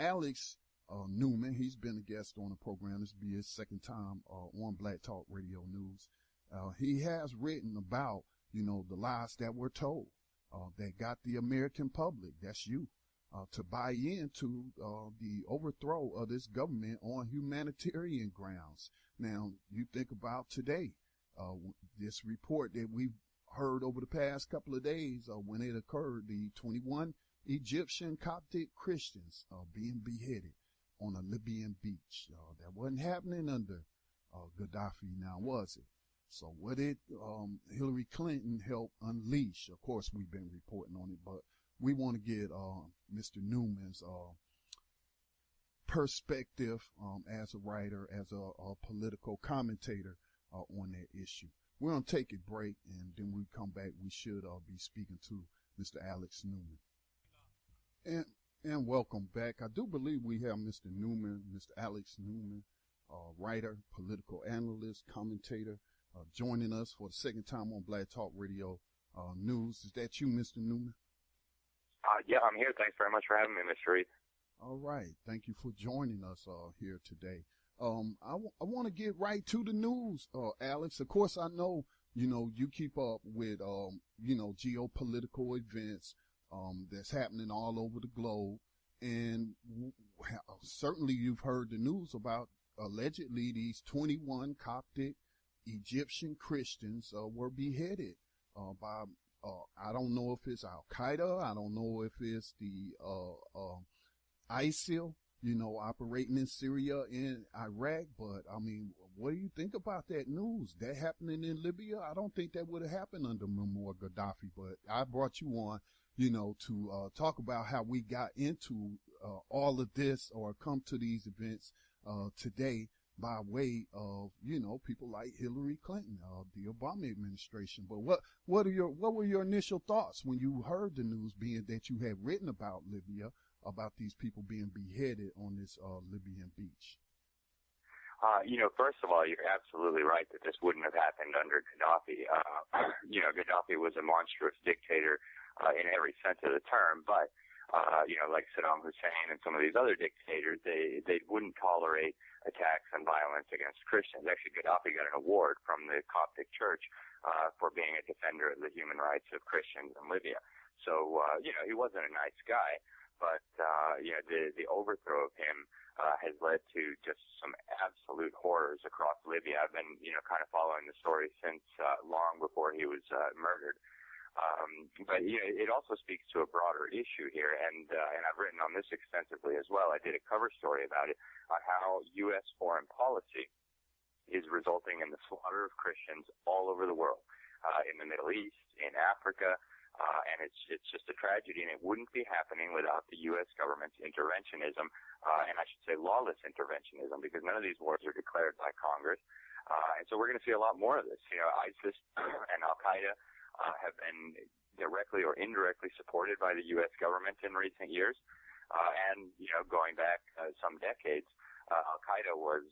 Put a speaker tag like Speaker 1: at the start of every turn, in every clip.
Speaker 1: Alex Newman. He's been a guest on the program. This will be his second time on Black Talk Radio News. He has written about, the lies that were told that got the American public, that's you, to buy into the overthrow of this government on humanitarian grounds. Now, you think about today, this report that we've heard over the past couple of days when it occurred, the 21 Egyptian Coptic Christians being beheaded on a Libyan beach. That wasn't happening under Gaddafi now, was it? So what did Hillary Clinton help unleash? Of course, we've been reporting on it, but we want to get Mr. Newman's perspective as a writer, as a political commentator on that issue. We're going to take a break, and then when we come back, we should be speaking to Mr. Alex Newman. And welcome back. I do believe we have Mr. Newman, Mr. Alex Newman, writer, political analyst, commentator, joining us for the second time on Black Talk Radio News. Is that you, Mr. Newman?
Speaker 2: Yeah, I'm here. Thanks very much for having me, Mr. Reed.
Speaker 1: All right. Thank you for joining us here today. I want to get right to the news, Alex. Of course, I know, you keep up with, geopolitical events that's happening all over the globe. And certainly you've heard the news about allegedly these 21 Coptic Egyptian Christians were beheaded by, I don't know if it's Al-Qaeda. I don't know if it's the ISIL, operating in Syria and Iraq. But, I mean, what do you think about that news? That happening in Libya? I don't think that would have happened under Muammar Gaddafi. But I brought you on, to talk about how we got into all of this or come to these events today by way of, people like Hillary Clinton, the Obama administration. But what were your initial thoughts when you heard the news, being that you had written about Libya, about these people being beheaded on this Libyan beach?
Speaker 2: First of all, you're absolutely right that this wouldn't have happened under Gaddafi. Gaddafi was a monstrous dictator in every sense of the term, but like Saddam Hussein and some of these other dictators, they wouldn't tolerate attacks and violence against Christians. Actually, Gaddafi got an award from the Coptic Church for being a defender of the human rights of Christians in Libya. So, he wasn't a nice guy, but, the overthrow of him has led to just some absolute horrors across Libya. I've been, kind of following the story since long before he was murdered. But it also speaks to a broader issue here, and I've written on this extensively as well. I did a cover story about it, on how U.S. foreign policy is resulting in the slaughter of Christians all over the world, in the Middle East, in Africa, and it's just a tragedy, and it wouldn't be happening without the U.S. government's interventionism, and I should say lawless interventionism, because none of these wars are declared by Congress, and so we're going to see a lot more of this. ISIS and Al-Qaeda have been directly or indirectly supported by the U.S. government in recent years. And, going back some decades, Al-Qaeda was,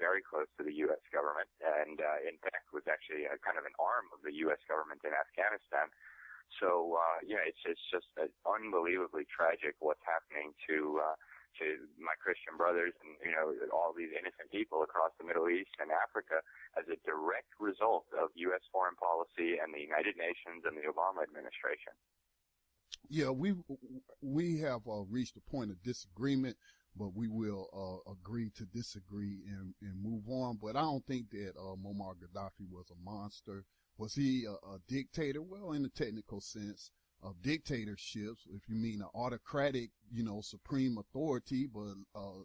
Speaker 2: very close to the U.S. government and, in fact, was actually kind of an arm of the U.S. government in Afghanistan. So, it's just unbelievably tragic what's happening to my Christian brothers and, all these innocent people across the Middle East and Africa as a direct result of U.S. foreign policy and the United Nations and the Obama administration.
Speaker 1: Yeah, we have reached a point of disagreement, but we will agree to disagree and move on. But I don't think that Muammar Gaddafi was a monster. Was he a dictator? Well, in the technical sense of dictatorships, if you mean an autocratic, supreme authority, but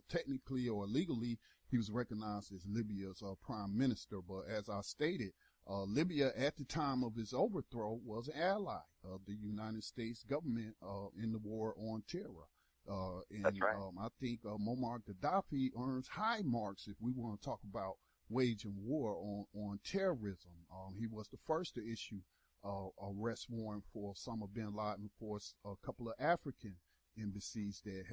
Speaker 1: technically or legally, he was recognized as Libya's prime minister. But as I stated, Libya at the time of his overthrow was an ally of the United States government in the war on terror.
Speaker 2: That's right.
Speaker 1: I think Muammar Gaddafi earns high marks if we want to talk about waging war on terrorism. He was the first to issue arrest warrant for Osama bin Laden, for a couple of African embassies that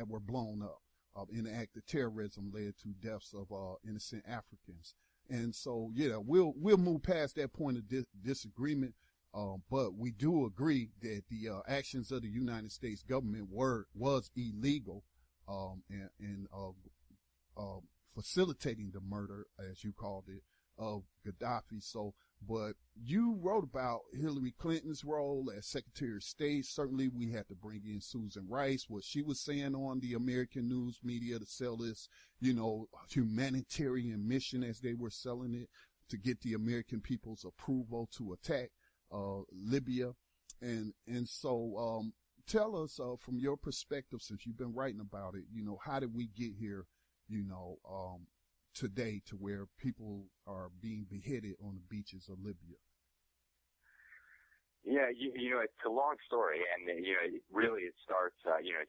Speaker 1: were blown up. In the act of terrorism led to deaths of innocent Africans. And so, we'll move past that point of disagreement. But we do agree that the actions of the United States government was illegal, and facilitating the murder, as you called it, of Gaddafi. So, but you wrote about Hillary Clinton's role as Secretary of State. Certainly we had to bring in Susan Rice, what she was saying on the American news media to sell this, humanitarian mission as they were selling it to get the American people's approval to attack Libya. And so tell us from your perspective, since you've been writing about it, how did we get here, today to where people are being beheaded on the beaches of Libya?
Speaker 2: Yeah, it's a long story, and really it starts,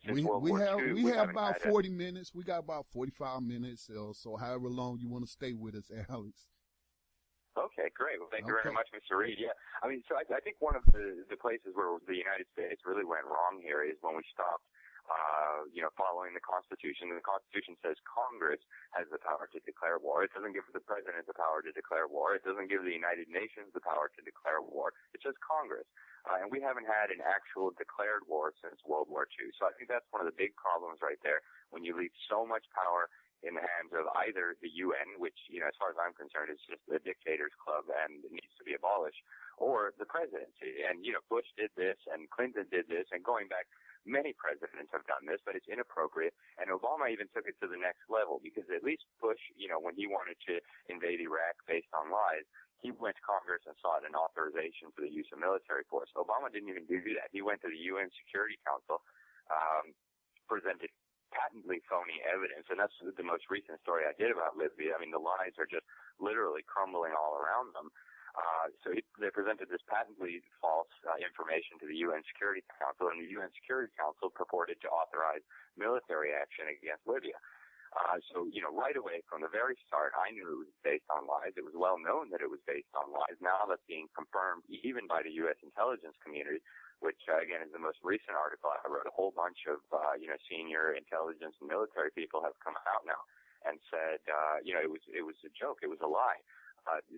Speaker 2: since World War II.
Speaker 1: We have about 40 minutes. We got about 45 minutes, so however long you want to stay with us, Alex.
Speaker 2: Okay, great. Well, thank you very much, Mr. Reed. Yeah, so I think one of the places where the United States really went wrong here is when we stopped, following the Constitution. And the Constitution says Congress has the power to declare war. It doesn't give the President the power to declare war. It doesn't give the United Nations the power to declare war. It says Congress. And we haven't had an actual declared war since World War II. So I think that's one of the big problems right there, when you leave so much power in the hands of either the UN, which, as far as I'm concerned, is just a dictator's club and it needs to be abolished, or the presidency. And, Bush did this and Clinton did this, and going back, many presidents have done this, but it's inappropriate. And Obama even took it to the next level, because at least Bush, when he wanted to invade Iraq based on lies, he went to Congress and sought an authorization for the use of military force. Obama didn't even do that. He went to the UN Security Council, presented patently phony evidence, and that's the most recent story I did about Libya. The lies are just literally crumbling all around them. So they presented this patently false information to the UN Security Council, and the UN Security Council purported to authorize military action against Libya. So right away from the very start, I knew it was based on lies. It was well known that it was based on lies. Now that's being confirmed even by the U.S. intelligence community, which, again, is the most recent article I wrote. A whole bunch of, senior intelligence and military people have come out now and said, it was a joke. It was a lie.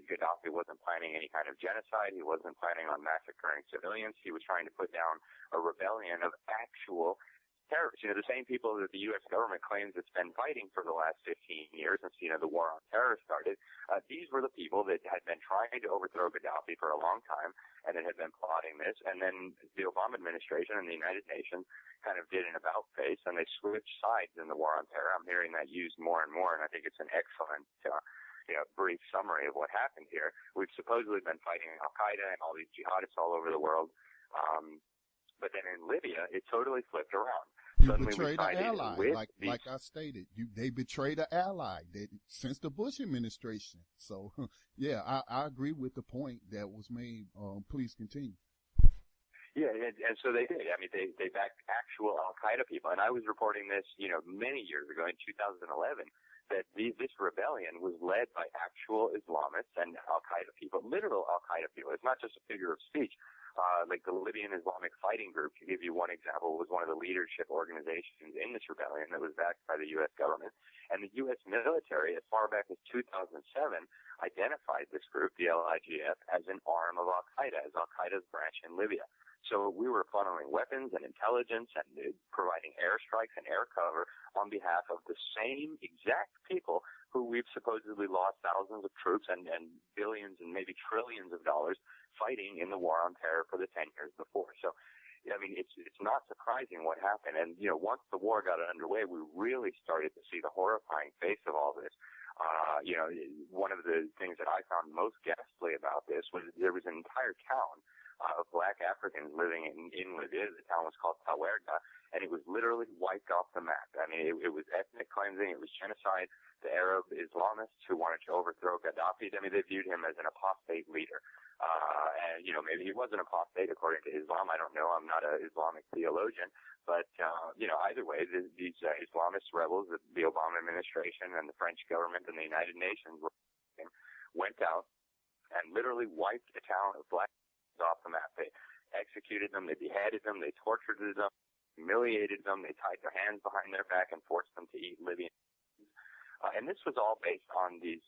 Speaker 2: Gaddafi wasn't planning any kind of genocide. He wasn't planning on massacring civilians. He was trying to put down a rebellion of actual terrorists. The same people that the U.S. government claims it's been fighting for the last 15 years since, the war on terror started. These were the people that had been trying to overthrow Gaddafi for a long time and that had been plotting this. And then the Obama administration and the United Nations kind of did an about-face, and they switched sides in the war on terror. I'm hearing that used more and more, and I think it's an excellent brief summary of what happened here. We've supposedly been fighting Al-Qaeda and all these jihadists all over the world. But then in Libya, it totally flipped around.
Speaker 1: You betrayed an ally, like I stated. They betrayed an ally since the Bush administration. So, yeah, I agree with the point that was made. Please continue.
Speaker 2: Yeah, and so they did. They backed actual Al-Qaeda people. And I was reporting this, many years ago in 2011, that this rebellion was led by actual Islamists and Al-Qaeda people, literal Al-Qaeda people. It's not just a figure of speech. Like the Libyan Islamic Fighting Group, to give you one example, was one of the leadership organizations in this rebellion that was backed by the U.S. government. And the U.S. military, as far back as 2007, identified this group, the LIGF, as an arm of Al-Qaeda, as Al-Qaeda's branch in Libya. So we were funneling weapons and intelligence and providing airstrikes and air cover on behalf of the same exact people who we've supposedly lost thousands of troops and billions and maybe trillions of dollars fighting in the war on terror for the 10 years before. So, it's not surprising what happened. And, once the war got underway, we really started to see the horrifying face of all this. One of the things that I found most ghastly about this was there was an entire town of black Africans living in Libya. The town was called Tawerga, and it was literally wiped off the map. It was ethnic cleansing. It was genocide. The Arab Islamists who wanted to overthrow Gaddafi, they viewed him as an apostate leader. And, maybe he was an apostate according to Islam. I don't know. I'm not an Islamic theologian. But, either way, these Islamist rebels that the Obama administration and the French government and the United Nations went out and literally wiped a town of black off the map. They executed them, they beheaded them, they tortured them, humiliated them, they tied their hands behind their back and forced them to eat Libyan. And this was all based on these,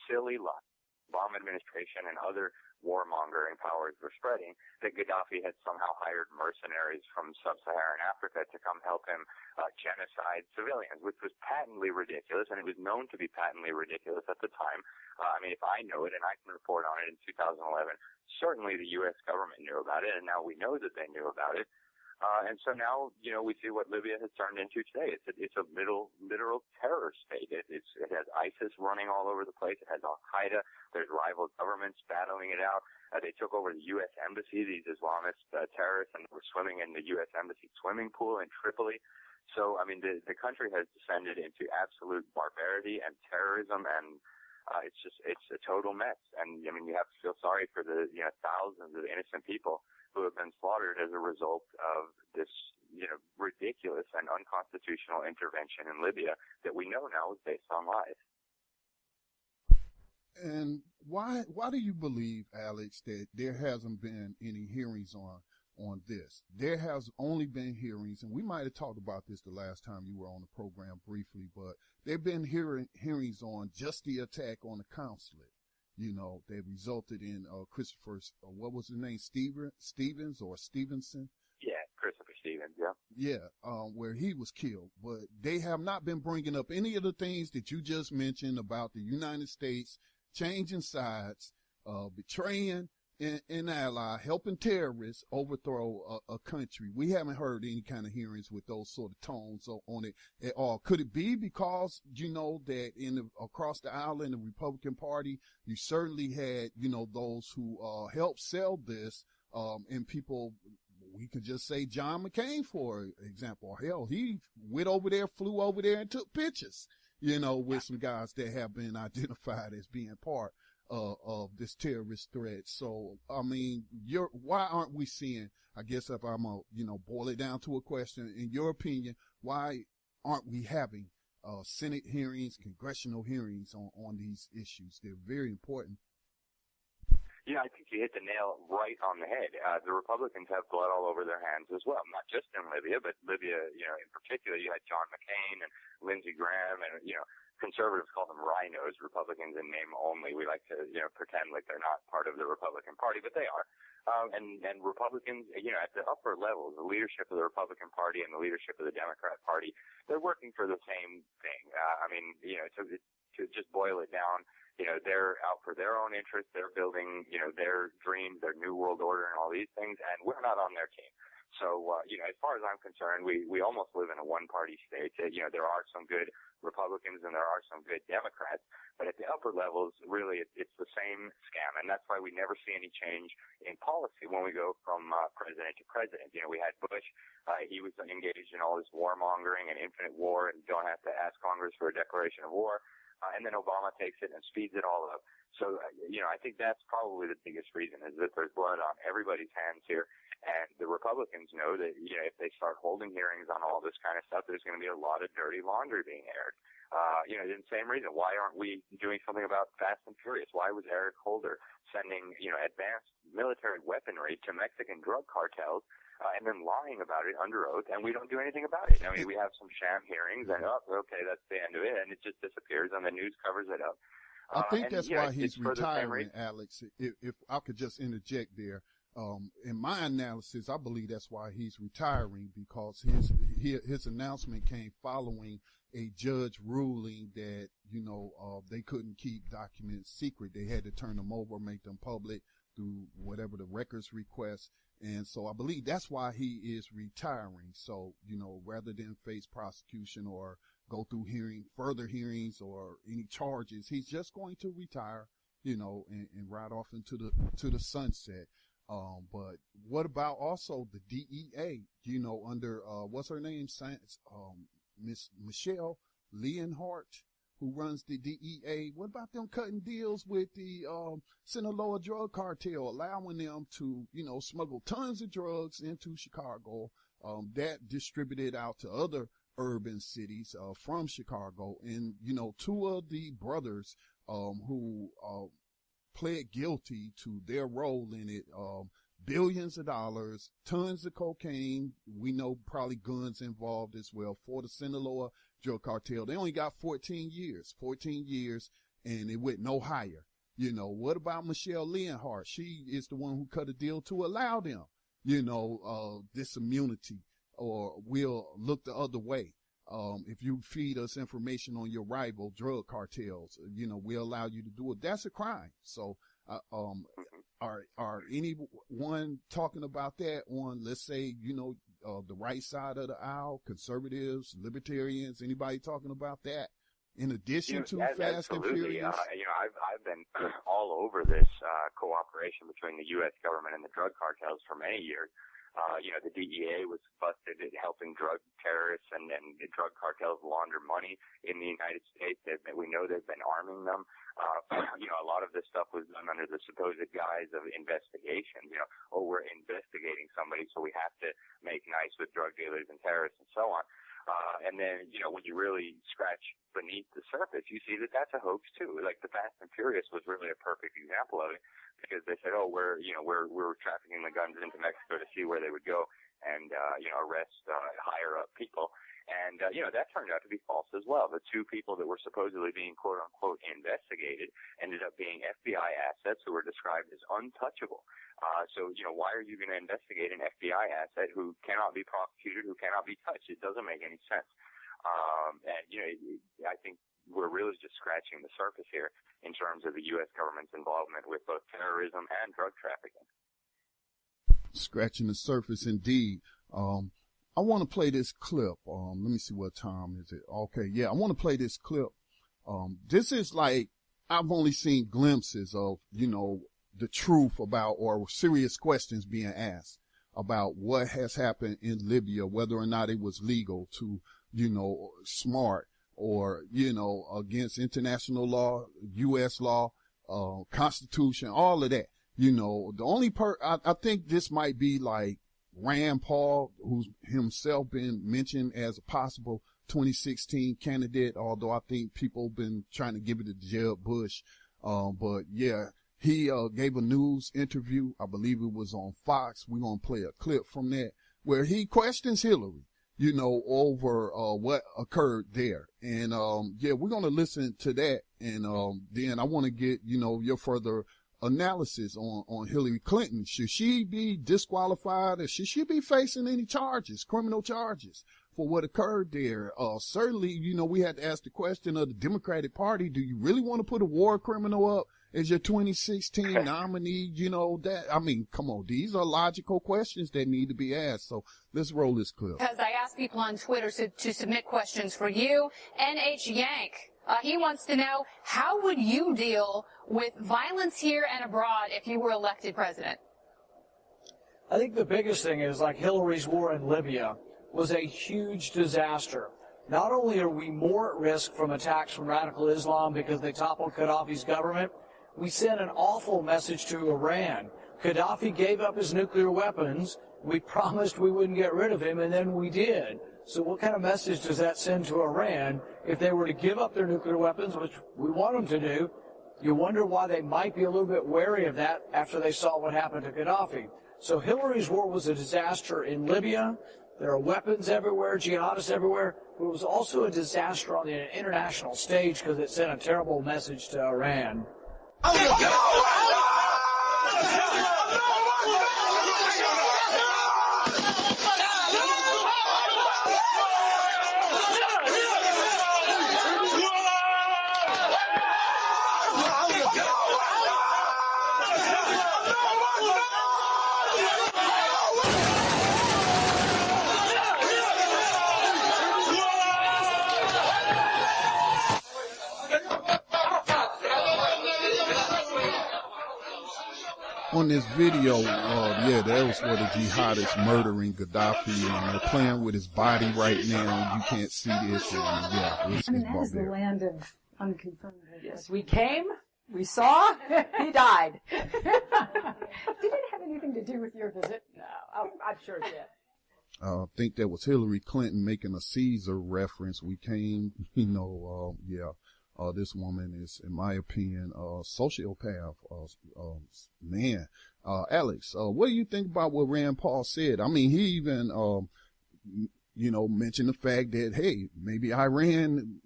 Speaker 2: silly lies. Obama administration and other warmongering powers were spreading, that Gaddafi had somehow hired mercenaries from sub-Saharan Africa to come help him genocide civilians, which was patently ridiculous, and it was known to be patently ridiculous at the time. I mean, if I know it, and I can report on it in 2011, certainly the U.S. government knew about it, and now we know that they knew about it. And so now, we see what Libya has turned into today. It's a literal terror state. It has ISIS running all over the place. It has Al-Qaeda. There's rival governments battling it out. They took over the U.S. embassy, these Islamist terrorists, and were swimming in the U.S. embassy swimming pool in Tripoli. So, I mean, the country has descended into absolute barbarity and terrorism, and it's a total mess. And, I mean, you have to feel sorry for the, thousands of innocent people who have been slaughtered as a result of this, ridiculous and unconstitutional intervention in Libya that we know now is based on lies.
Speaker 1: And why do you believe, Alex, that there hasn't been any hearings on this? There has only been hearings, and we might have talked about this the last time you were on the program briefly, but there have been hearings on just the attack on the consulate. That resulted in Christopher, what was his name, Stevens or Stevenson?
Speaker 2: Yeah, Christopher Stevens, yeah.
Speaker 1: Yeah, where he was killed. But they have not been bringing up any of the things that you just mentioned about the United States changing sides, betraying an ally, helping terrorists overthrow a country. We haven't heard any kind of hearings with those sort of tones on it at all. Could it be because, that across the aisle in the Republican Party, you certainly had, those who helped sell this, and people, we could just say John McCain, for example. Hell, he flew over there and took pictures, with some guys that have been identified as being part of this terrorist threat. So, I mean, why aren't we seeing, I guess if I'm boil it down to a question, in your opinion, why aren't we having, Senate hearings, congressional hearings on these issues? They're very important.
Speaker 2: Yeah, I think you hit the nail right on the head. The Republicans have blood all over their hands as well, not just in Libya, but Libya, in particular, you had John McCain and Lindsey Graham and, conservatives call them rhinos, Republicans in name only. We like to, pretend like they're not part of the Republican Party, but they are. And Republicans, at the upper levels, the leadership of the Republican Party and the leadership of the Democrat Party, they're working for the same thing. To just boil it down, they're out for their own interests. They're building, their dreams, their new world order and all these things, and we're not on their team. So, as far as I'm concerned, we almost live in a one-party state. There are some good Republicans and there are some good Democrats, but at the upper levels, really, it's the same scam, and that's why we never see any change in policy when we go from president to president. We had Bush. He was engaged in all this warmongering and infinite war and don't have to ask Congress for a declaration of war. And then Obama takes it and speeds it all up. So, I think that's probably the biggest reason is that there's blood on everybody's hands here. And the Republicans know that, if they start holding hearings on all this kind of stuff, there's going to be a lot of dirty laundry being aired. The same reason. Why aren't we doing something about Fast and Furious? Why was Eric Holder sending, advanced military weaponry to Mexican drug cartels and then lying about it under oath, and we don't do anything about it? I mean, we have some sham hearings, and, okay, that's the end of it, and it just disappears, and the news covers it up.
Speaker 1: I think that's why he's retiring, Alex. If I could just interject there. In my analysis, I believe that's why he's retiring, because his announcement came following a judge ruling that, they couldn't keep documents secret. They had to turn them over, make them public through whatever the records request. And so I believe that's why he is retiring. So, rather than face prosecution or go through further hearings or any charges, he's just going to retire, and ride off into the sunset. But what about also the DEA, under, what's her name? Miss Michelle Leonhardt, who runs the DEA. What about them cutting deals with the, Sinaloa drug cartel, allowing them to, smuggle tons of drugs into Chicago, that distributed out to other urban cities, from Chicago. And, two of the brothers, who, pled guilty to their role in it, billions of dollars, tons of cocaine. We know probably guns involved as well for the Sinaloa drug cartel. They only got 14 years, and it went no higher. You know, what about Michelle Leonhardt? She is the one who cut a deal to allow them, this immunity, or we'll look the other way. If you feed us information on your rival drug cartels, we'll allow you to do it. That's a crime. So, are anyone talking about that on, let's say, the right side of the aisle, conservatives, libertarians, anybody talking about that? In addition to Fast and Furious?
Speaker 2: I've been all over this cooperation between the U.S. government and the drug cartels for many years. The DEA was busted at helping drug terrorists and the drug cartels launder money in the United States. We know they've been arming them. A lot of this stuff was done under the supposed guise of investigation. We're investigating somebody, so we have to make nice with drug dealers and terrorists and so on. And then, when you really scratch beneath the surface, you see that that's a hoax too. Like the Fast and Furious was really a perfect example of it, because they said, we're trafficking the guns into Mexico to see where they would go and, arrest, higher up people. And, that turned out to be false as well. The two people that were supposedly being quote unquote investigated ended up being FBI assets who were described as untouchable. So, why are you going to investigate an FBI asset who cannot be prosecuted, who cannot be touched? It doesn't make any sense. I think we're really just scratching the surface here in terms of the U.S. government's involvement with both terrorism and drug trafficking.
Speaker 1: Scratching the surface, indeed. I want to play this clip. Let me see, what time is it? Okay, yeah, I want to play this clip. This is like, I've only seen glimpses of, the truth about, or serious questions being asked about what has happened in Libya, whether or not it was legal to, smart or, against international law, U.S. law, Constitution, all of that. The only I think this might be like Rand Paul, who's himself been mentioned as a possible 2016 candidate, although I think people been trying to give it to Jeb Bush. But yeah, he gave a news interview. I believe it was on Fox. We're going to play a clip from that where he questions Hillary, over what occurred there. And we're going to listen to that. And then I want to get, your further analysis on Hillary Clinton. Should she be disqualified, or should she be facing any charges, criminal charges, for what occurred there? Certainly, we had to ask the question of the Democratic Party, do you really want to put a war criminal up as your 2016 nominee? Come on, these are logical questions that need to be asked. So let's roll this clip.
Speaker 3: Because I asked people on Twitter to submit questions for you. NH Yank, he wants to know, how would you deal with violence here and abroad if you were elected president?
Speaker 4: I think the biggest thing is, like Hillary's war in Libya was a huge disaster. Not only are we more at risk from attacks from radical Islam because they toppled Gaddafi's government, we sent an awful message to Iran. Gaddafi gave up his nuclear weapons. We promised we wouldn't get rid of him, and then we did. So what kind of message does that send to Iran if they were to give up their nuclear weapons, which we want them to do? You wonder why they might be a little bit wary of that after they saw what happened to Gaddafi. So Hillary's war was a disaster in Libya. There are weapons everywhere, jihadists everywhere. But it was also a disaster on the international stage because it sent a terrible message to Iran.
Speaker 1: On this video, that was where the jihadists murdering Gaddafi, and they're playing with his body right now. You can't see this. And
Speaker 5: that is the land of unconfirmed.
Speaker 6: Yes, we came, we saw, he died.
Speaker 5: Did it have anything to do with your visit?
Speaker 6: No, I'm sure it did.
Speaker 1: I think that was Hillary Clinton making a Caesar reference. We came, this woman is, in my opinion, a sociopath. Man. Alex, what do you think about what Rand Paul said? I mean, he even, mentioned the fact that, hey, maybe Iran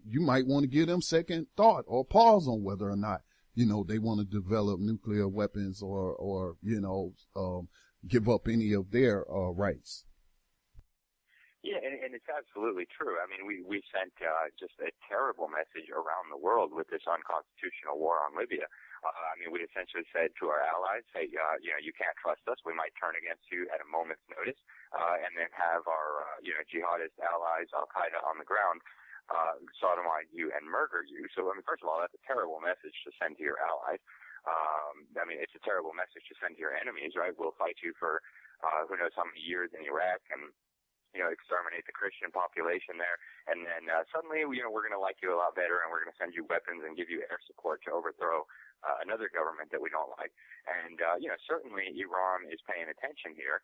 Speaker 1: you might want to give them second thought or pause on whether or not they want to develop nuclear weapons or give up any of their rights.
Speaker 2: Yeah, and it's absolutely true. I mean, we sent just a terrible message around the world with this unconstitutional war on Libya. I mean, we essentially said to our allies, hey, you can't trust us. We might turn against you at a moment's notice, and then have our, jihadist allies, Al-Qaeda on the ground, sodomize you and murder you. So, I mean, first of all, that's a terrible message to send to your allies. I mean, it's a terrible message to send to your enemies, right? We'll fight you for who knows how many years in Iraq and exterminate the Christian population there, and then suddenly, we're going to like you a lot better, and we're going to send you weapons and give you air support to overthrow another government that we don't like. And, certainly Iran is paying attention here,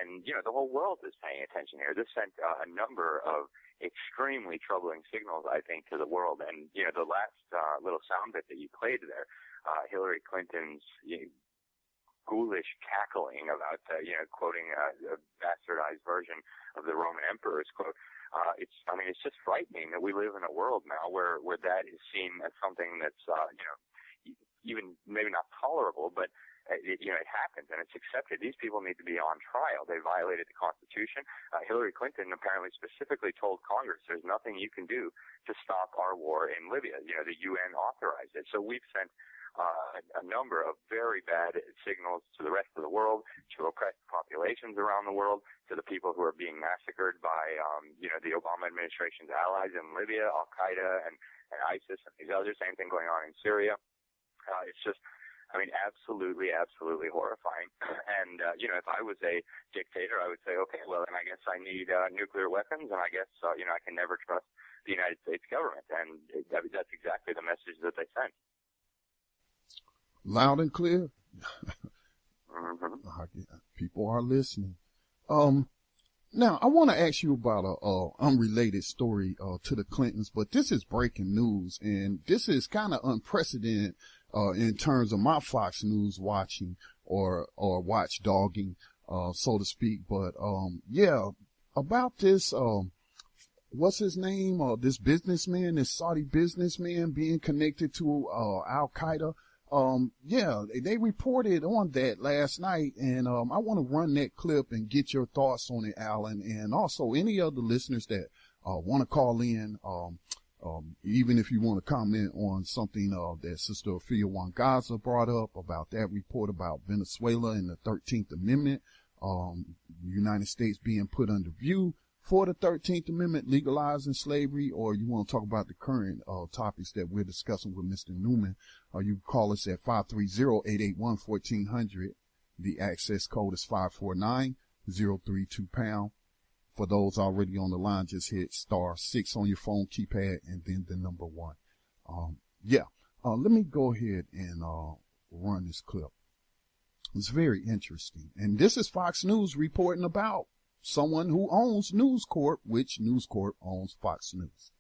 Speaker 2: and, the whole world is paying attention here. This sent a number of extremely troubling signals, I think, to the world. And, the last little sound bit that you played there, Hillary Clinton's ghoulish cackling about, quoting a bastardized version of the Roman emperor's quote. It's just frightening that we live in a world now where that is seen as something that's, even maybe not tolerable, but it happens and it's accepted. These people need to be on trial. They violated the Constitution. Hillary Clinton apparently specifically told Congress there's nothing you can do to stop our war in Libya. The UN authorized it. So we've sent a number of very bad signals to the rest of the world, to oppressed populations around the world, to the people who are being massacred by, the Obama administration's allies in Libya, Al-Qaeda and ISIS and these others. Same thing going on in Syria. It's just, absolutely, absolutely horrifying. And, if I was a dictator, I would say, okay, well, then I guess I need nuclear weapons, and I guess, I can never trust the United States government. And that's exactly the message that they sent.
Speaker 1: Loud and clear. People are listening. Now I want to ask you about a unrelated story to the Clintons, but this is breaking news, and this is kind of unprecedented in terms of my Fox News watching or watchdogging, so to speak. But about this what's his name? This businessman, this Saudi businessman being connected to Al-Qaeda. They reported on that last night, and I want to run that clip and get your thoughts on it, Alan, and also any other listeners that want to call in, even if you want to comment on something that Sister Ophelia Wangaza brought up about that report about Venezuela and the 13th Amendment, the United States being put under view for the 13th Amendment legalizing slavery, or you want to talk about the current topics that we're discussing with Mr. Newman, you can call us at 530-881-1400. The access code is 549-032#. For those already on the line, just hit *6 on your phone keypad and then the number 1. Let me go ahead and run this clip. It's very interesting. And this is Fox News reporting about someone who owns News Corp, which News Corp owns Fox News.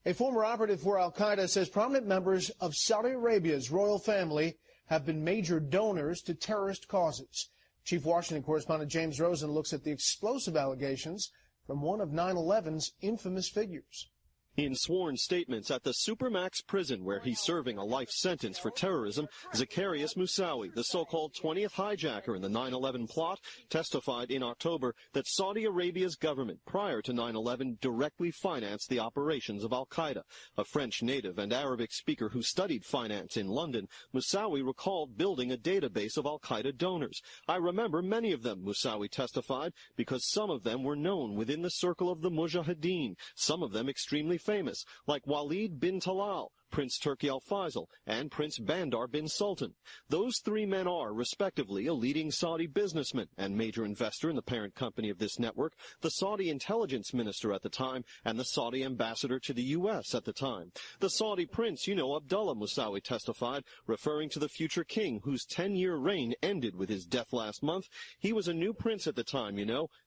Speaker 7: A former operative for Al-Qaeda says prominent members of Saudi Arabia's royal family have been major donors to terrorist causes. Chief Washington correspondent James Rosen looks at the explosive allegations from one of 9/11's infamous figures.
Speaker 8: In sworn statements at the Supermax prison where he's serving a life sentence for terrorism, Zacarias Moussaoui, the so-called 20th hijacker in the 9/11 plot, testified in October that Saudi Arabia's government prior to 9/11 directly financed the operations of Al-Qaeda. A French native and Arabic speaker who studied finance in London, Moussaoui recalled building a database of Al-Qaeda donors. I remember many of them, Moussaoui testified, because some of them were known within the circle of the Mujahideen, some of them extremely famous, like Walid bin Talal, Prince Turki al-Faisal, and Prince Bandar bin Sultan. Those three men are, respectively, a leading Saudi businessman and major investor in the parent company of this network, the Saudi intelligence minister at the time, and the Saudi ambassador to the U.S. at the time. The Saudi prince, Abdullah, Moussaoui testified, referring to the future king whose 10-year reign ended with his death last month. He was a new prince at the time,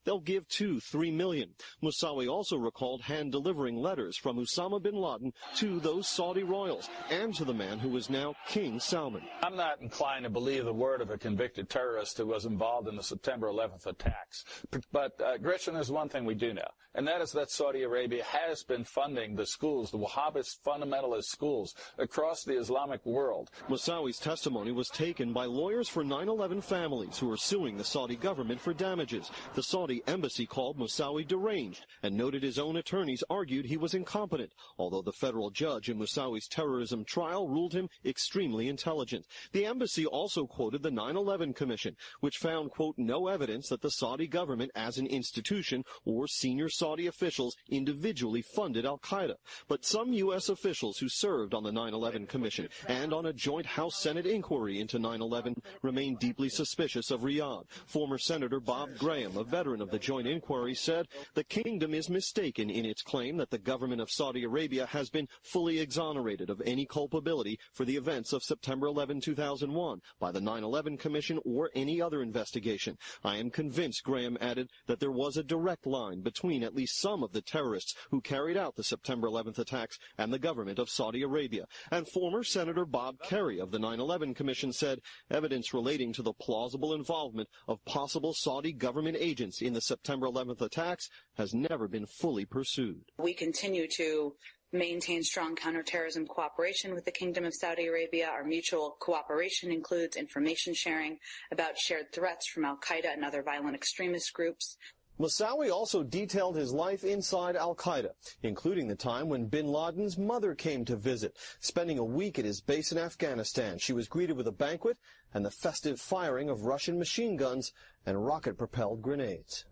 Speaker 8: They'll give $2-3 million. Moussaoui also recalled hand-delivering letters from Osama bin Laden to those Saudi royals and to the man who is now King Salman.
Speaker 9: I'm not inclined to believe the word of a convicted terrorist who was involved in the September 11th attacks. But, Gretchen, there's one thing we do know, and that is that Saudi Arabia has been funding the schools, the Wahhabist fundamentalist schools across the Islamic world.
Speaker 8: Moussawi's testimony was taken by lawyers for 9/11 families who are suing the Saudi government for damages. The Saudi embassy called Moussawi deranged and noted his own attorneys argued he was incompetent, although the federal judge in Moussawi's terrorism trial ruled him extremely intelligent. The embassy also quoted the 9/11 Commission, which found, quote, no evidence that the Saudi government as an institution or senior Saudi officials individually funded al-Qaeda. But some U.S. officials who served on the 9/11 Commission and on a joint House-Senate inquiry into 9/11 remain deeply suspicious of Riyadh. Former Senator Bob Graham, a veteran of the joint inquiry, said the kingdom is mistaken in its claim that the government of Saudi Arabia has been fully exonerated of any culpability for the events of September 11, 2001 by the 9/11 Commission or any other investigation. I am convinced, Graham added, that there was a direct line between at least some of the terrorists who carried out the September 11th attacks and the government of Saudi Arabia. And former Senator Bob Kerry of the 9/11 Commission said evidence relating to the plausible involvement of possible Saudi government agents in the September 11th attacks has never been fully pursued.
Speaker 10: We continue to maintain strong counterterrorism cooperation with the Kingdom of Saudi Arabia. Our mutual cooperation includes information sharing about shared threats from al-Qaeda and other violent extremist groups.
Speaker 8: Moussawi also detailed his life inside al-Qaeda, including the time when bin Laden's mother came to visit. Spending a week at his base in Afghanistan, she was greeted with a banquet and the festive firing of Russian machine guns and rocket-propelled grenades.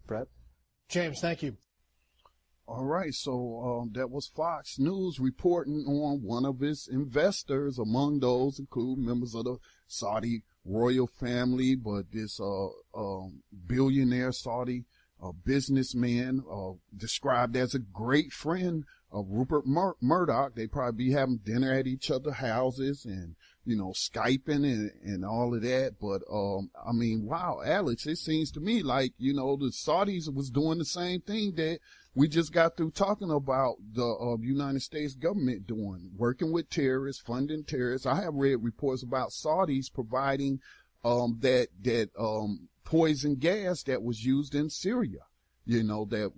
Speaker 8: Brett?
Speaker 7: James, thank you.
Speaker 1: All right, so that was Fox News reporting on one of its investors. Among those include members of the Saudi royal family, but this billionaire Saudi businessman described as a great friend of Rupert Murdoch. They probably be having dinner at each other's houses and, you know, Skyping and all of that. But, I mean, wow, Alex, it seems to me like, you know, the Saudis was doing the same thing that we just got through talking about the United States government doing, working with terrorists, funding terrorists. I have read reports about Saudis providing that poison gas that was used in Syria. You know, that,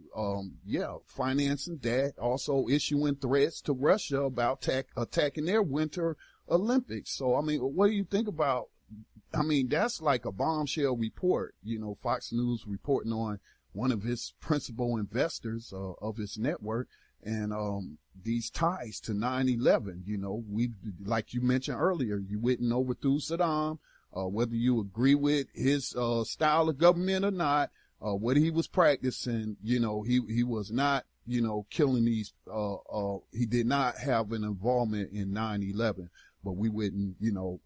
Speaker 1: financing that, also issuing threats to Russia about attacking their Winter Olympics. So, I mean, what do you think about, I mean, that's like a bombshell report, you know, Fox News reporting on one of his principal investors of his network and these ties to 9/11. You know, we, like you mentioned earlier, you wouldn't overthrew Saddam, whether you agree with his style of government or not, what he was practicing. You know, he was not, you know, killing these. He did not have an involvement in 9/11, but we wouldn't, you know,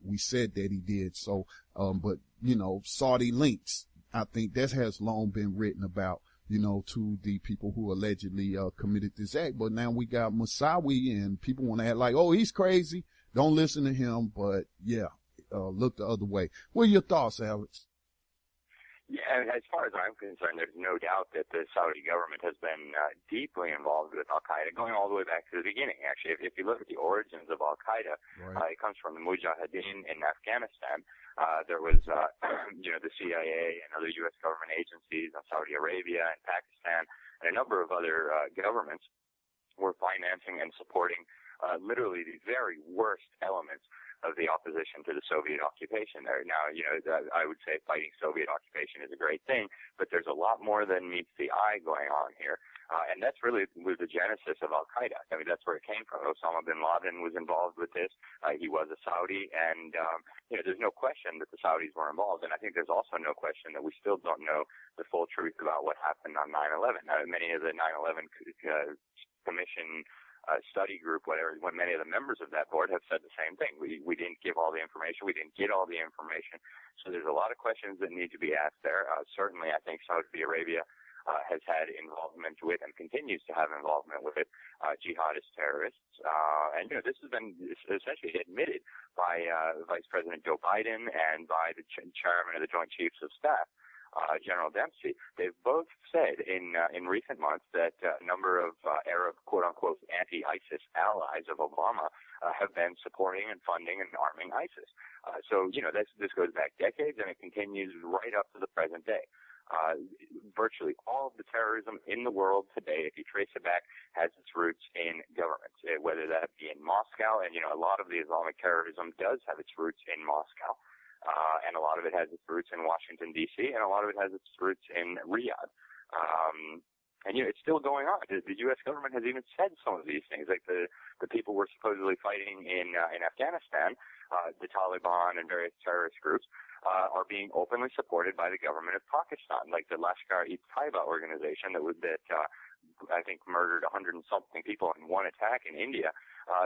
Speaker 1: we said that he did. So, but you know, Saudi links. I think that has long been written about, you know, to the people who allegedly committed this act. But now we got Moussawi and people want to act like, oh, he's crazy. Don't listen to him. But yeah, look the other way. What are your thoughts, Alex?
Speaker 2: Yeah, as far as I'm concerned, there's no doubt that the Saudi government has been deeply involved with al-Qaeda, going all the way back to the beginning, actually. If you look at the origins of al-Qaeda, right. It comes from the Mujahideen in Afghanistan. There was, the CIA and other U.S. government agencies in Saudi Arabia and Pakistan and a number of other governments were financing and supporting literally the very worst elements of the opposition to the Soviet occupation there. Now, you know, I would say fighting Soviet occupation is a great thing, but there's a lot more than meets the eye going on here. And that's really was the genesis of al-Qaeda. I mean, that's where it came from. Osama bin Laden was involved with this. He was a Saudi, and, there's no question that the Saudis were involved. And I think there's also no question that we still don't know the full truth about what happened on 9/11. Many of the 9/11 Commission study group, whatever, when many of the members of that board have said the same thing. We didn't give all the information. We didn't get all the information. So there's a lot of questions that need to be asked there. Certainly, I think Saudi Arabia has had involvement with and continues to have involvement with jihadist terrorists. And, this has been essentially admitted by Vice President Joe Biden and by the chairman of the Joint Chiefs of Staff. General Dempsey, they've both said in recent months that a number of Arab, quote-unquote, anti-ISIS allies of Obama have been supporting and funding and arming ISIS. So, this goes back decades, and it continues right up to the present day. Virtually all of the terrorism in the world today, if you trace it back, has its roots in governments, whether that be in Moscow, and, a lot of the Islamic terrorism does have its roots in Moscow. And a lot of it has its roots in Washington, D.C., and a lot of it has its roots in Riyadh. And it's still going on. The U.S. government has even said some of these things, like the people we're supposedly fighting in Afghanistan, the Taliban and various terrorist groups, are being openly supported by the government of Pakistan, like the Lashkar-e-Taiba organization that I think murdered 100 and something people in one attack in India.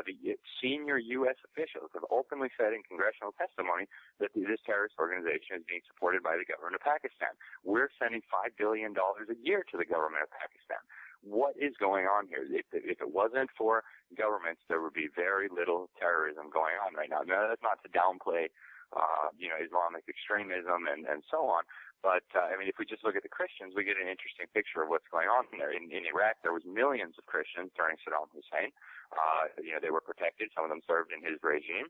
Speaker 2: The senior U.S. officials have openly said in congressional testimony that this terrorist organization is being supported by the government of Pakistan. We're sending $5 billion a year to the government of Pakistan. What is going on here? If it wasn't for governments, there would be very little terrorism going on right now. Now, that's not to downplay, Islamic extremism and so on. But, if we just look at the Christians, we get an interesting picture of what's going on there. In Iraq, there was millions of Christians during Saddam Hussein. They were protected. Some of them served in his regime.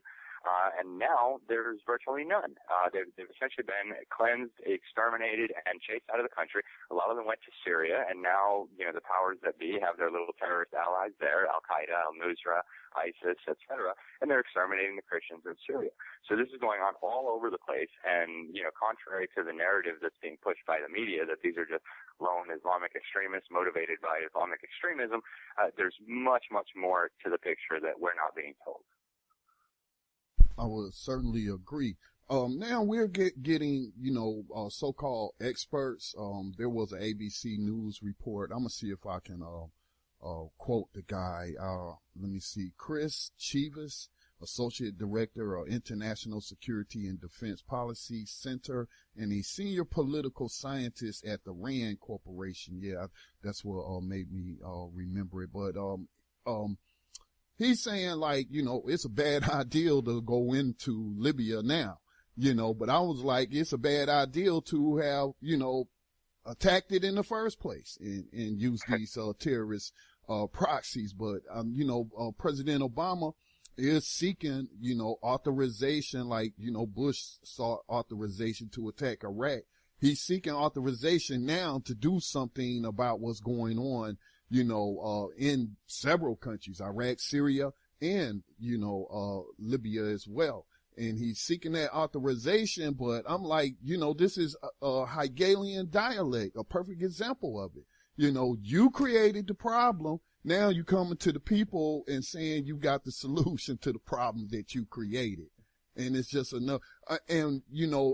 Speaker 2: And now there's virtually none. They've essentially been cleansed, exterminated, and chased out of the country. A lot of them went to Syria, and now, the powers that be have their little terrorist allies there, Al-Qaeda, Al-Nusra, ISIS, etc., and they're exterminating the Christians in Syria. So this is going on all over the place, and, contrary to the narrative that's being pushed by the media that these are just lone Islamic extremists motivated by Islamic extremism, there's much, much more to the picture that we're not being told.
Speaker 1: I would certainly agree. Now we're getting, so-called experts. There was an ABC News report. I'm going to see if I can quote the guy. Let me see. Chris Chivas, Associate Director of International Security and Defense Policy Center, and a senior political scientist at the RAND Corporation. Yeah, that's what made me remember it. But he's saying, it's a bad idea to go into Libya now, but I was like, it's a bad idea to have, attacked it in the first place and used these terrorist proxies. But, President Obama is seeking, authorization, Bush sought authorization to attack Iraq. He's seeking authorization now to do something about what's going on, in several countries, Iraq, Syria, and, Libya as well. And he's seeking that authorization, but I'm like, this is a Hegelian dialect, a perfect example of it. You created the problem. Now you coming to the people and saying you got the solution to the problem that you created. And it's just enough. And,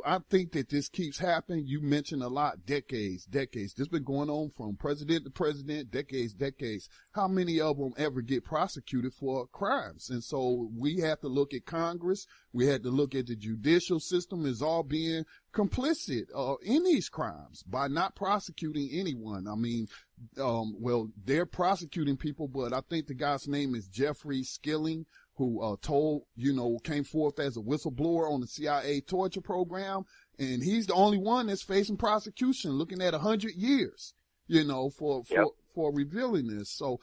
Speaker 1: I think that this keeps happening. You mentioned a lot, decades. This has been going on from president to president, decades. How many of them ever get prosecuted for crimes? And so we have to look at Congress. We had to look at the judicial system as all being complicit in these crimes by not prosecuting anyone. They're prosecuting people, but I think the guy's name is Jeffrey Skilling, who came forth as a whistleblower on the CIA torture program. And he's the only one that's facing prosecution, looking at 100 years, for revealing this. So,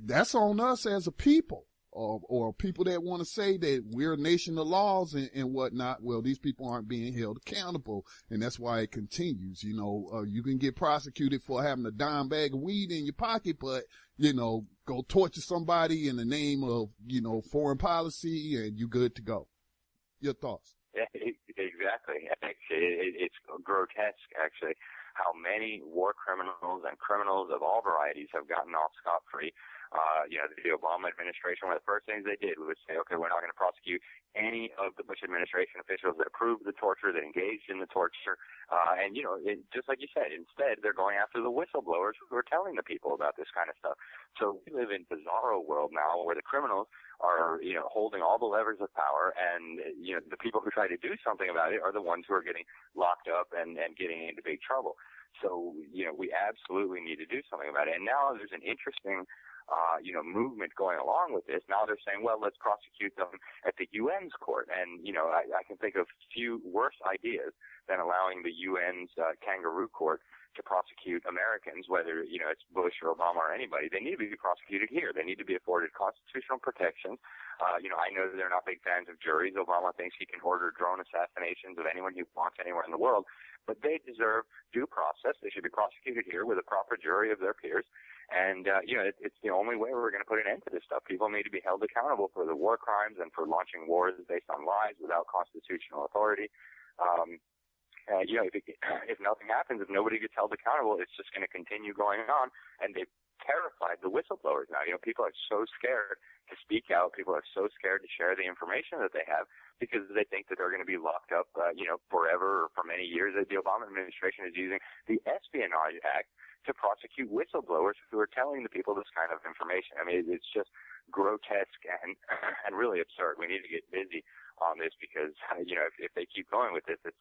Speaker 1: that's on us as a people, or people that want to say that we're a nation of laws and whatnot. Well, these people aren't being held accountable, and that's why it continues. You can get prosecuted for having a dime bag of weed in your pocket, but, go torture somebody in the name of, foreign policy, and you're good to go. Your thoughts?
Speaker 2: Yeah, exactly. It's grotesque, actually, how many war criminals and criminals of all varieties have gotten off scot-free. The Obama administration, one of the first things they did was say, okay, we're not going to prosecute any of the Bush administration officials that approved the torture, that engaged in the torture. Just like you said, instead, they're going after the whistleblowers who are telling the people about this kind of stuff. So we live in a bizarro world now where the criminals are, holding all the levers of power, and, the people who try to do something about it are the ones who are getting locked up and getting into big trouble. So, we absolutely need to do something about it. And now there's an interesting movement going along with this. Now they're saying, well, let's prosecute them at the UN's court. And, I can think of few worse ideas than allowing the UN's kangaroo court to prosecute Americans, whether, it's Bush or Obama or anybody. They need to be prosecuted here. They need to be afforded constitutional protections. I know that they're not big fans of juries. Obama thinks he can order drone assassinations of anyone he wants anywhere in the world. But they deserve due process. They should be prosecuted here with a proper jury of their peers. And, it's the only way we're going to put an end to this stuff. People need to be held accountable for the war crimes and for launching wars based on lies without constitutional authority. If nothing happens, if nobody gets held accountable, it's just going to continue going on. And they've terrified the whistleblowers now. People are so scared to speak out. People are so scared to share the information that they have because they think that they're going to be locked up, forever or for many years. The Obama administration is using the Espionage Act to prosecute whistleblowers who are telling the people this kind of information. I mean, it's just grotesque and really absurd. We need to get busy on this because, if they keep going with this, it's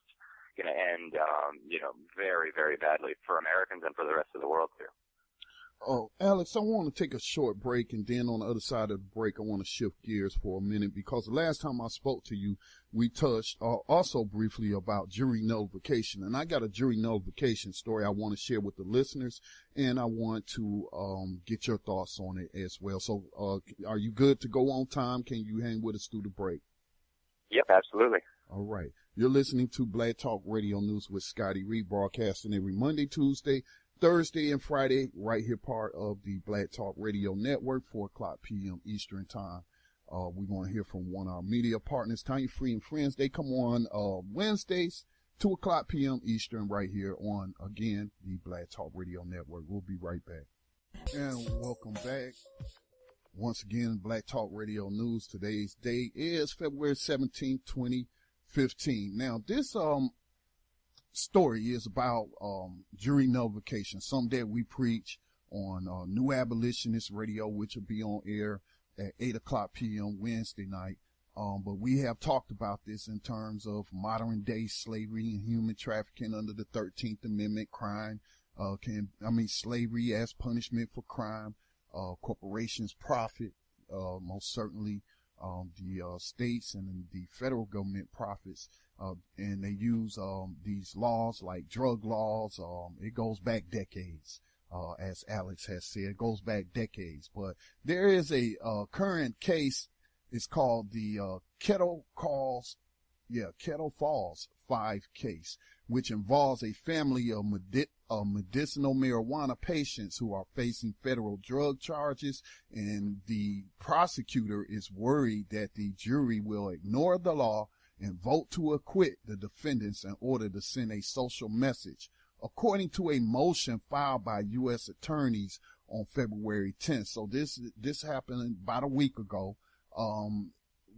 Speaker 2: going to end, very, very badly for Americans and for the rest of the world too.
Speaker 1: Oh, Alex, I want to take a short break, and then on the other side of the break, I want to shift gears for a minute because the last time I spoke to you, we touched also briefly about jury nullification, and I got a jury nullification story I want to share with the listeners, and I want to get your thoughts on it as well. So, are you good to go on time? Can you hang with us through the break?
Speaker 2: Yep, absolutely.
Speaker 1: All right. You're listening to Black Talk Radio News with Scotty Reed, broadcasting every Monday, Tuesday, Thursday, and Friday, right here, part of the Black Talk Radio Network, 4 o'clock p.m. Eastern Time. We're going to hear from one of our media partners, Tanya Free and Friends. They come on Wednesdays, 2 o'clock p.m. Eastern, right here on, again, the Black Talk Radio Network. We'll be right back. And welcome back. Once again, Black Talk Radio News. Today's date is February 17, 2015. Now, this story is about jury nullification, something that we preach on New Abolitionist Radio, which will be on air at 8 o'clock p.m. Wednesday night. But we have talked about this in terms of modern day slavery and human trafficking under the 13th Amendment. Slavery as punishment for crime. Corporations profit, most certainly the states and the federal government profits, and they use these laws like drug laws. It goes back decades, as Alex has said, it goes back decades. But there is a current case. It's called the Kettle Falls 5 case, which involves a family of medicinal marijuana patients who are facing federal drug charges, and the prosecutor is worried that the jury will ignore the law and vote to acquit the defendants in order to send a social message, according to a motion filed by U.S. attorneys on February 10th. So this happened about a week ago.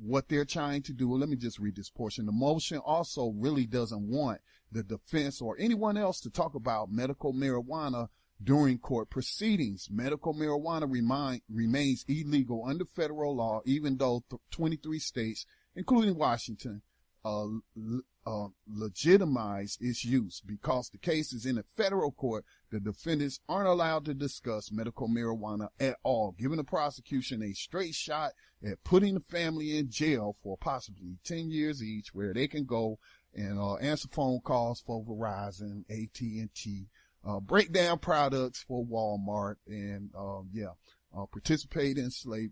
Speaker 1: What they're trying to do, let me just read this portion. The motion also really doesn't want the defense or anyone else to talk about medical marijuana during court proceedings. Medical marijuana remains illegal under federal law, even though 23 states, including Washington, legitimize its use. Because the case is in a federal court, the defendants aren't allowed to discuss medical marijuana at all, giving the prosecution a straight shot at putting the family in jail for possibly 10 years each, where they can go and answer phone calls for Verizon, AT&T, break down products for Walmart, and participate in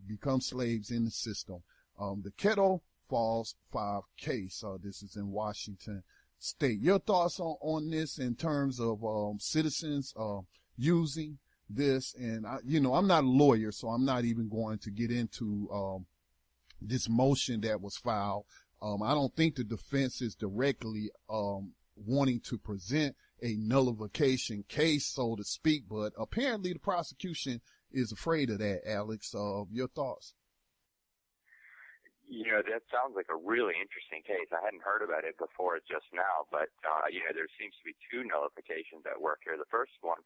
Speaker 1: become slaves in the system. The Kettle Falls 5 case. This is in Washington State. Your thoughts on this in terms of citizens using this? And I'm not a lawyer, so I'm not even going to get into this motion that was filed. I don't think the defense is directly wanting to present a nullification case, so to speak, but apparently the prosecution is afraid of that. Alex, your thoughts?
Speaker 2: That sounds like a really interesting case. I hadn't heard about it before just now, but, there seems to be two nullifications at work here. The first one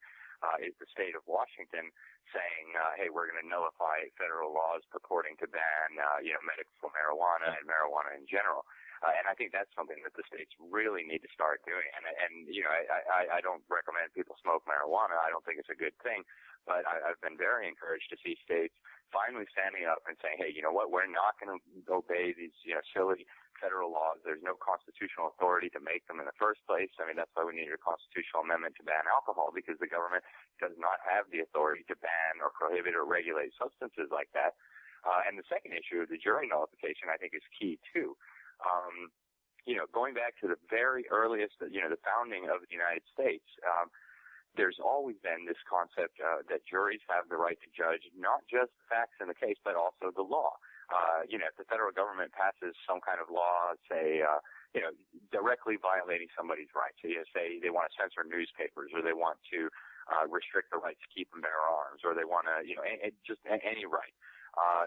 Speaker 2: is the state of Washington saying, hey, we're going to nullify federal laws purporting to ban, medical marijuana and marijuana in general. And I think that's something that the states really need to start doing. And you know, I don't recommend people smoke marijuana. I don't think it's a good thing. But I've been very encouraged to see states finally standing up and saying, hey, you know what, we're not going to obey these, you know, silly federal laws. There's no constitutional authority to make them in the first place. I mean, that's why we needed a constitutional amendment to ban alcohol, because the government does not have the authority to ban or prohibit or regulate substances like that. And the second issue of the jury nullification, I think, is key, too. You know, going back to the very earliest, you know, the founding of the United States, there's always been this concept that juries have the right to judge not just the facts in the case, but also the law. You know, if the federal government passes some kind of law, say, you know, directly violating somebody's rights, so, you know, say they want to censor newspapers, or they want to restrict the right to keep and bear arms, or they want to, you know, just any right,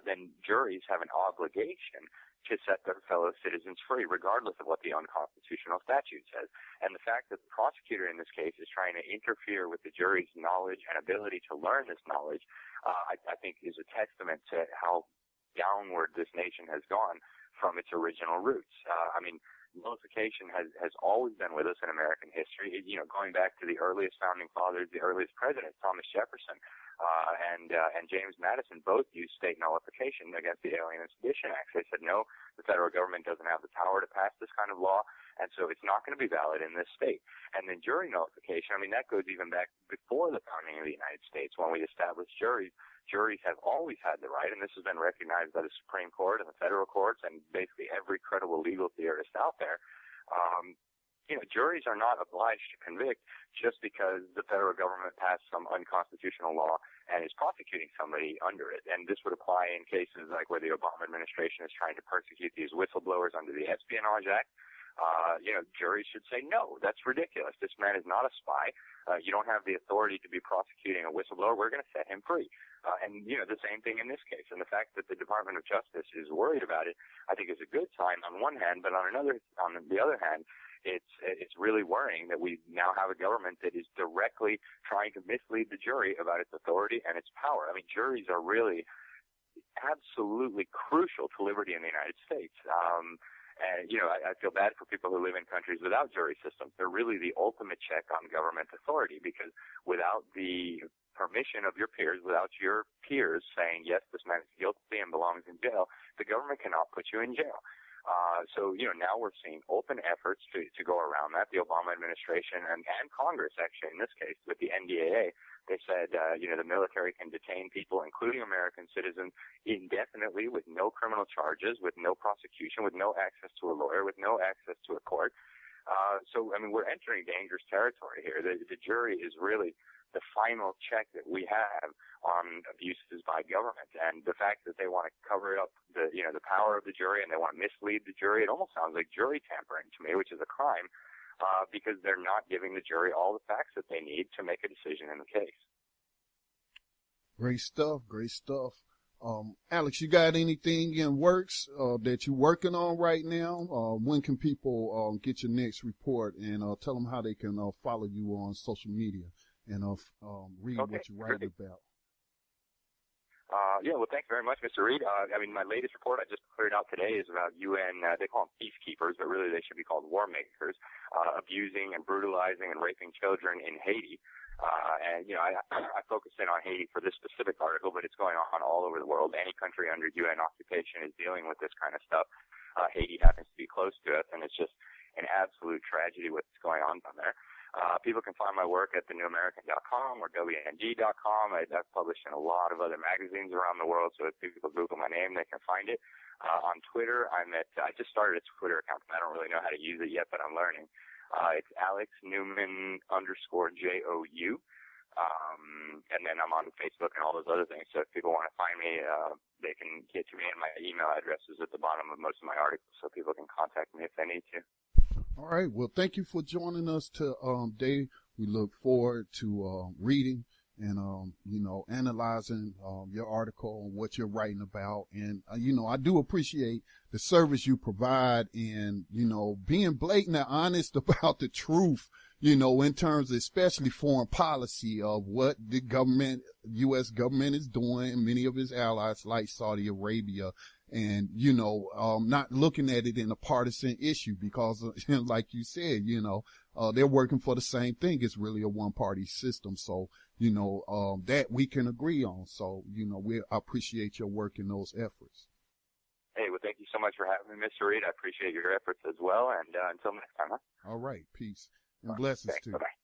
Speaker 2: then juries have an obligation to set their fellow citizens free, regardless of what the unconstitutional statute says. And the fact that the prosecutor in this case is trying to interfere with the jury's knowledge and ability to learn this knowledge, I think is a testament to how downward this nation has gone from its original roots. I mean, nullification has always been with us in American history. You know, going back to the earliest founding fathers, the earliest presidents, Thomas Jefferson and James Madison, both used state nullification against the Alien and Sedition Acts. They said, no, the federal government doesn't have the power to pass this kind of law, and so it's not going to be valid in this state. And then jury nullification, I mean, that goes even back before the founding of the United States. When we established juries, juries have always had the right, and this has been recognized by the Supreme Court and the federal courts and basically every credible legal theorist out there. You know, juries are not obliged to convict just because the federal government passed some unconstitutional law and is prosecuting somebody under it. And this would apply in cases like where the Obama administration is trying to persecute these whistleblowers under the Espionage Act. You know, juries should say, no, that's ridiculous. This man is not a spy. You don't have the authority to be prosecuting a whistleblower. We're going to set him free. And, you know, the same thing in this case. And the fact that the Department of Justice is worried about it, I think, is a good sign on one hand, but on the other hand, it's really worrying that we now have a government that is directly trying to mislead the jury about its authority and its power. I mean, juries are really absolutely crucial to liberty in the United States. And, you know, I feel bad for people who live in countries without jury systems. They're really the ultimate check on government authority, because without the permission of your peers, without your peers saying, yes, this man is guilty and belongs in jail, the government cannot put you in jail. So, you know, now we're seeing open efforts to go around that. The Obama administration and Congress, actually, in this case, with the NDAA, they said, you know, the military can detain people, including American citizens, indefinitely with no criminal charges, with no prosecution, with no access to a lawyer, with no access to a court. So, I mean, we're entering dangerous territory here. The jury is really the final check that we have on abuses by government. And the fact that they want to cover up the power of the jury and they want to mislead the jury, it almost sounds like jury tampering to me, which is a crime, because they're not giving the jury all the facts that they need to make a decision in the case.
Speaker 1: Great stuff. Great stuff. Alex, you got anything in works that you're working on right now? When can people get your next report, and tell them how they can follow you on social media and read what you're writing about?
Speaker 2: Yeah, well, thanks very much, Mr. Reed. I mean, my latest report I just cleared out today is about UN, they call them peacekeepers, but really they should be called war makers, abusing and brutalizing and raping children in Haiti. And, you know, I focused in on Haiti for this specific article, but it's going on all over the world. Any country under UN occupation is dealing with this kind of stuff. Haiti happens to be close to us, and it's just an absolute tragedy what's going on down there. People can find my work at thenewamerican.com or WND.com. I've published in a lot of other magazines around the world, so if people Google my name, they can find it. On Twitter, I just started a Twitter account, and I don't really know how to use it yet, but I'm learning. It's Alex Newman _JOU. And then I'm on Facebook and all those other things. So if people want to find me, they can get to me, and my email address is at the bottom of most of my articles, so people can contact me if they need to.
Speaker 1: All right. Well, thank you for joining us today. We look forward to reading and, you know, analyzing your article and what you're writing about. And, you know, I do appreciate the service you provide in, you know, being blatant and honest about the truth, you know, in terms of especially foreign policy of what the government, U.S. government is doing, and many of its allies like Saudi Arabia. and, you know, not looking at it in a partisan issue because, like you said, you know, they're working for the same thing. It's really a one-party system. So, you know, that we can agree on. So, you know, I appreciate your work in those efforts.
Speaker 2: Hey, well, thank you so much for having me, Mr. Reed. I appreciate your efforts as well. And until next time, huh?
Speaker 1: All right. Peace and blessings
Speaker 2: Thanks.
Speaker 1: to you.
Speaker 2: Bye-bye.